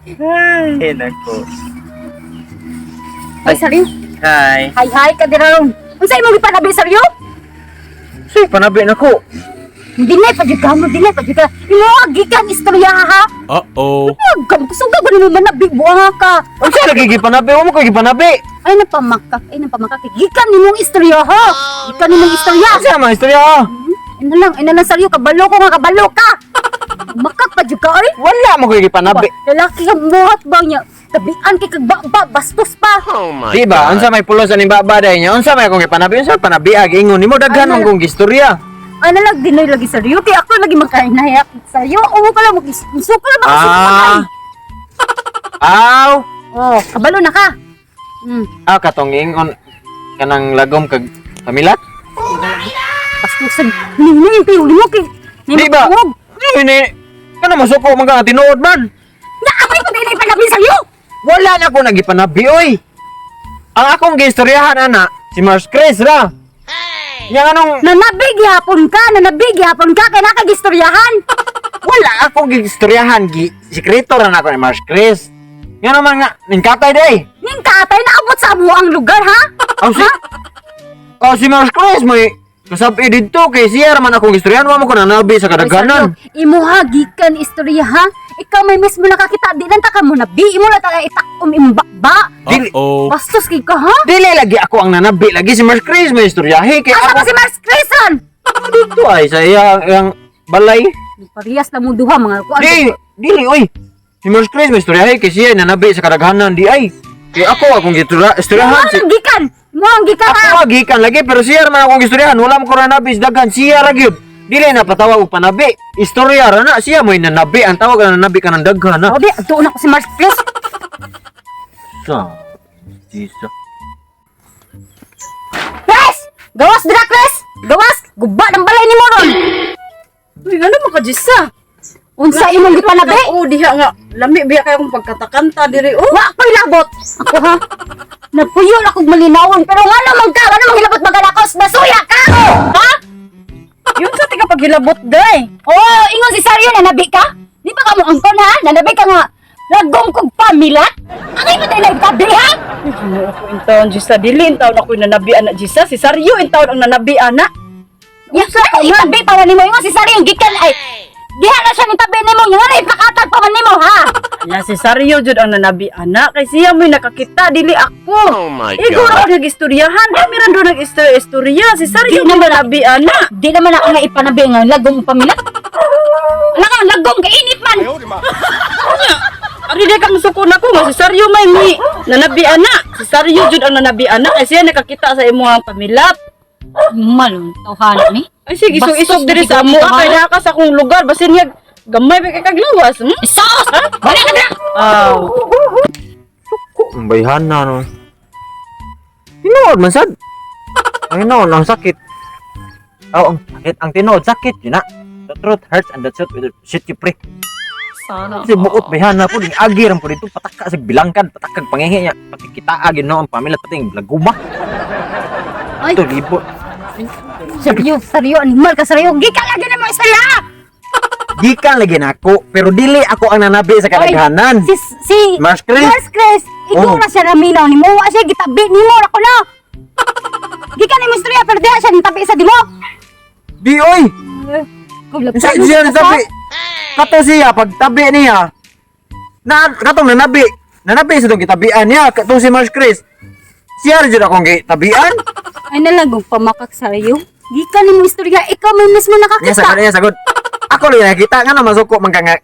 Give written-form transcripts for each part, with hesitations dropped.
Ay, nako. Ay, saryo. Hi. Hay, kadiraron. Unsay mo gipanabi, saryo? Say, panabi na ko. Dinay pa jud ka mo, dinay pa jud ka. Imo gikan istorya ha. Uh-oh. Gam suga ba nimo manabi buanga ka. Ang sa lagi gipanabi? Huwag mo ko gipanabi. Ay napamakak, gikan nimong istorya ha. Gikan nimong istorya. Ang sa mga istorya ha? Ina lang saryo kabalo ko nga kabalo ka. Makak pa jud ka oy. Wala mo ko gipanabi. Lalaki ka buhat ba niya? Tabian kay kag bastos pa. Di ba? Unsa may pulos ani babaday niya? Unsa may akong gipanabi? Unsa panabi ag ingon nimo daghan Ay, man kong istorya. Ano lang dinoy lagi saryo kay ako lagi magkainayak saryo. Oo ka lang magisuko lang Ah. Aw. Oh, kabalo na ka. Katong ingon kanang lagom kag kamilat. Bastusan. Nini kayo limo kay. Di ba? Ini kana masuko man ka tinuod man. Naamay ko dinay panabi saryo. Wala na ko nagipanabi oy. Ang akong giistoryahan ana si Mars Chris ra. Yang anong Nanabig yapon ka kay nakagistoryahan. wala akong giistoryahan sikreto ra na ako ni Mars Chris. Yan naman nga ningkatay day. Ning katay naabot sa amo ang lugar ha. Si Mars Chris may kasabi dito kay siya man akong istoryahan wa mo ko nanabi sa kadaghanan. Imuha gikan istorya ha. Ikaw may mismo nakakita di lang ta ka mo nabi imo na ta itakom imbakba. Uh-oh. Bastos kay ka ha. Dili lagi ako ang nanabi lagi si Mars Chris may istoryahe kay Asa ako ba si Mars Crisan? dito ay sa yang balay. Parehas na mo duha mga kuan. Dili oy. Si Mars Chris may istoryahe kay siya nanabi sa kadaghanan di ay. Kay ako akong istoryahan si Gikan. Mo ang gikan ha. ako gikan lagi pero siya man akong istoryahan wala mo ko nanabi sa daghan siya ra gyud. Dili na patawag og panabi. Istorya ra na siya mo'y nanabi ang tawag na nanabi ka ng daghan na. Obi, doon ako si Mars Chris. Sa Jesus. Chris! Gawas dira Chris! Gawas! Guba ng balay ni mo ron! Uy, ano mo ka, Jissa? Unsa imong gipanabi? Oo, diha nga. Lami, biya kayo kong pagkatakanta diri. Oh, Wa ko'y labot! Ako ha? Napuyol akong malinawon pero nga naman ka! Ano mang hilabot magalakos? Nasuya ka! Ha? yun sa tiga paghilabot, day. Oo, ingon si Saryo, nanabi ka? Di ba ka mo angkon ha? Nanabi ka nga lagong kong pamilat? Ang imo tayo nagtabi ha? Ano ako in taon, Jissa? Dili, in taon ako yung nanabi, anak, Jissa. Si Saryo, in taon ang nanabi, anak. Unsa ka itabi pa man nimo ingon si Saryo gikan ay diha na siya ni tabi nimo nga na ipakatag pa man nimo ha? Ya, si Saryo, jud ang nanabi, anak. Kay siya mo'y nakakita, dili ako. Oh my Iguro God. ako nag-istoryahan. Kami rin doon nag-istorya. Si Saryo Di mo'y naman nanabi, anak. Di naman ako nga ipanabi nga lagong pamilat. Wala ka, lagong kainit man. Ari day ka musuko na ko nga si Saryo may mi nanabi anak. Si Saryo jud ang nanabi anak kay siya nakakita sa imong pamilat. Malun, tawhan ni. Ay sige, Bastos isog diri na sa amo ikaw, kay ka sa akong lugar basin niya gamay pa kay kaglawas. Sos! Balik ka na! Aw. Ang bayhan na no. Tinood man sad. Ang tinood ang sakit. Ang sakit ang tinood sakit yun na. The truth hurts and the truth will set you free. Sana. Kasi buot bayhan na po, agir po dito, pataka sa bilangkan, patakag pangihi niya, pati kita agin no, ang pamilya pati yung laguma. Ay, Ito, libo. Saryo, animal ka Saryo. Gikan lagi na mo isaya! Gikan lagi na ako, pero dili ako ang nanabi sa kadaghanan. Si Mars Chris? Mars Chris, ikaw Oh. na siya raminaw ni mo. Wa siya gitabi ni mo, ako na. Gikan ni mo istorya, pero diha siya nitabi sa di mo. Di, oy! Kulab Sa siya nasabi. Kato siya, pag tabi niya, katong nanabi sa itong kitabian niya, katong si Mars Chris. Siya rin dyan akong kitabian. Ay nalagog pamakak Saryo. Gikan ni mo istorya, ikaw may mismo Niya sagod, nakakita. niya sagod. Ako lang nakita nga na masuko man ka nga.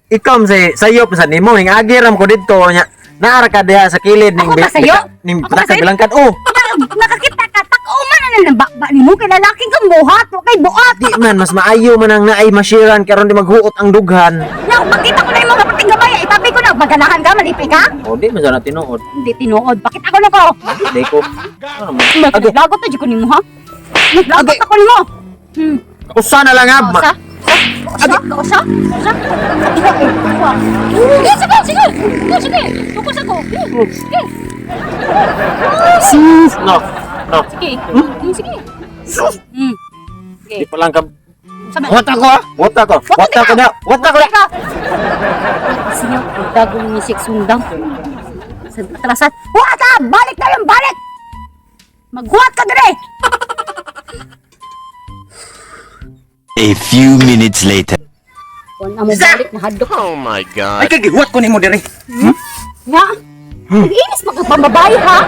Ikaw sa iyo sa nimo ning agiram ko dito nya. Naara ka diha sa kilid ning Ako ba sa'yo? ning Ako ba sa'yo? bilangkan. Oh, Nakakita ka, takauman na nabakba ni mo, kay lalaki kang buhat, o kay buhat. di man mas maayo man ang naay mashiran karon di maghuot ang dughan. Yang pakita ko na yung mga pating gabay, itabi ko na, maganahan ka, malipay ka. Oh, di man sana tinuod. Hindi tinuod, pakita ko na ko. Di ko. Ano man? Naglagot na dyan ko ni mo, ha? Naglagot ako ni mo. Usa na lang ab. Kausa? Kausa? Kausa? Sige, sige! Sige! Tukus ako! Sige! Sus! No. No. Sige! Sige! Sus. Sige! Di pa lang ka Sabi. Wata ko ha? Wata ko. Wata ko na. Wata ko na. Siya, dagong misik sundang. Sa atrasan. Huwag ka! Balik na yung balik! Maghuwat ka dire! A few minutes later. Kung na mo balik na hadlok. Oh my Ay god. kagiwat ko nimo diri. Nga! Nag-inis pa ka pambabae ha?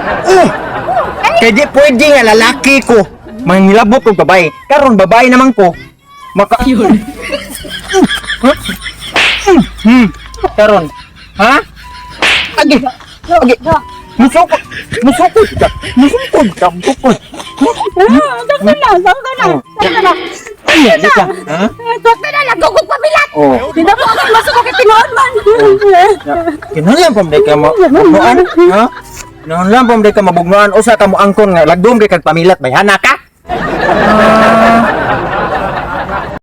Kay di pwede nga lalaki ko. Manghilabot ko babae. Karon babae naman ko. Maka Karon. Ha? Agi. Agi. Musukot. Musukot ka. Musukot ka. Musukot. Saka na! Ay, di ka. Ha? Saka na! Nagugog pabilat! Oh. Hindi po ako masuk ko kitinoon man! Kinahanglan pa ka mabugnuan. Ha? Kinahanglan pa ka mabugnuan. Usa ka mo angkon nga lagdom kay kag pamilat bayhana ka.